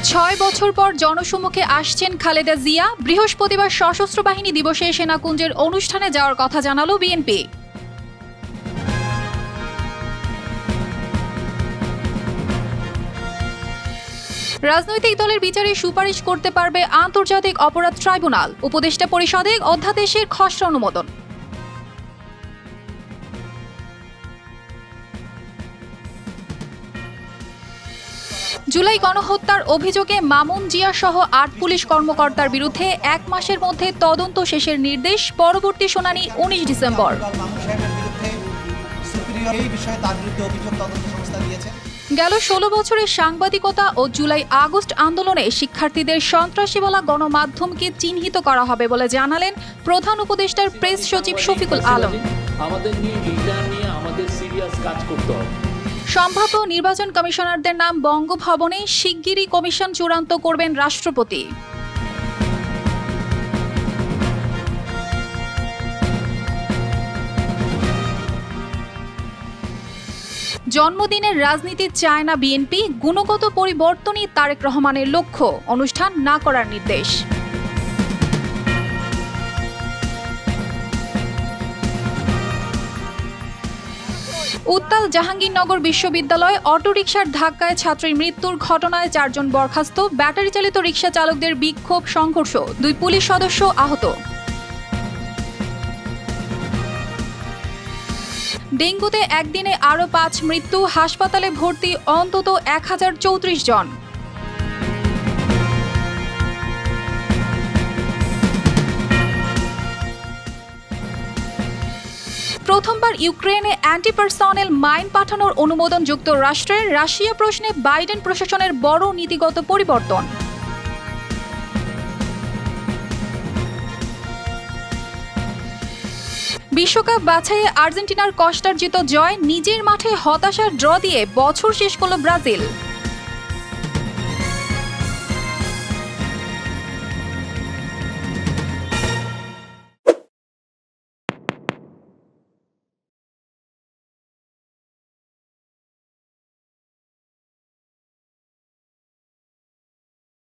৬ বছর পর জনসম্মুখে আসছেন খালেদা জিয়া। বৃহস্পতিবার সশস্ত্র বাহিনী দিবসে সেনাকুঞ্জের অনুষ্ঠানে যাওয়ার কথা জানালো বিএনপি। রাজনৈতিক দলের বিচারে সুপারিশ করতে পারবে আন্তর্জাতিক অপরাধ ট্রাইব্যুনাল। উপদেষ্টা পরিষদে অধ্যাদেশের খসড়া অনুমোদন। জুলাই গণহত্যার অভিযোগে মামুন জিয়া সহ ৮ পুলিশ কর্মকর্তার বিরুদ্ধে ১ মাসের মধ্যে তদন্ত শেষের নির্দেশ। পরবর্তী শুনানি ১৯ ডিসেম্বর। গেল ১৬ বছরের সাংবাদিকতা ও জুলাই আগস্ট আন্দোলনে শিক্ষার্থীদের সন্ত্রাসী বলা গণমাধ্যমকে চিহ্নিত করা হবে বলে জানালেন প্রধান উপদেষ্টার প্রেস সচিব শফিকুল আলম। সম্ভাব্য নির্বাচন কমিশনারদের নাম বঙ্গভবনে শিগগিরই কমিশন চূড়ান্ত করবেন রাষ্ট্রপতি। জন্মদিনের রাজনীতি চায় না বিএনপি, গুণগত পরিবর্তনই তারেক রহমানের লক্ষ্য, অনুষ্ঠান না করার নির্দেশ। উত্তাল জাহাঙ্গীরনগর বিশ্ববিদ্যালয় অটোরিকশার ধাক্কায় ছাত্রীর মৃত্যুর ঘটনায় ৪ জন বরখাস্ত। ব্যাটারি চালিত রিকশা চালকদের বিক্ষোভ সংঘর্ষ, ২ পুলিশ সদস্য আহত। ডেঙ্গুতে একদিনে আরও ৫ মৃত্যু, হাসপাতালে ভর্তি অন্তত ১,০৩৪ জন। প্রথমবার ইউক্রেনে অ্যান্টিপারসনেল মাইন পাঠানোর অনুমোদন যুক্তরাষ্ট্রের। রাশিয়া প্রশ্নে বাইডেন প্রশাসনের বড় নীতিগত পরিবর্তন। বিশ্বকাপ বাছাইয়ে আর্জেন্টিনার কষ্টার্জিত জয়, নিজের মাঠে হতাশার ড্র দিয়ে বছর শেষ করল ব্রাজিল।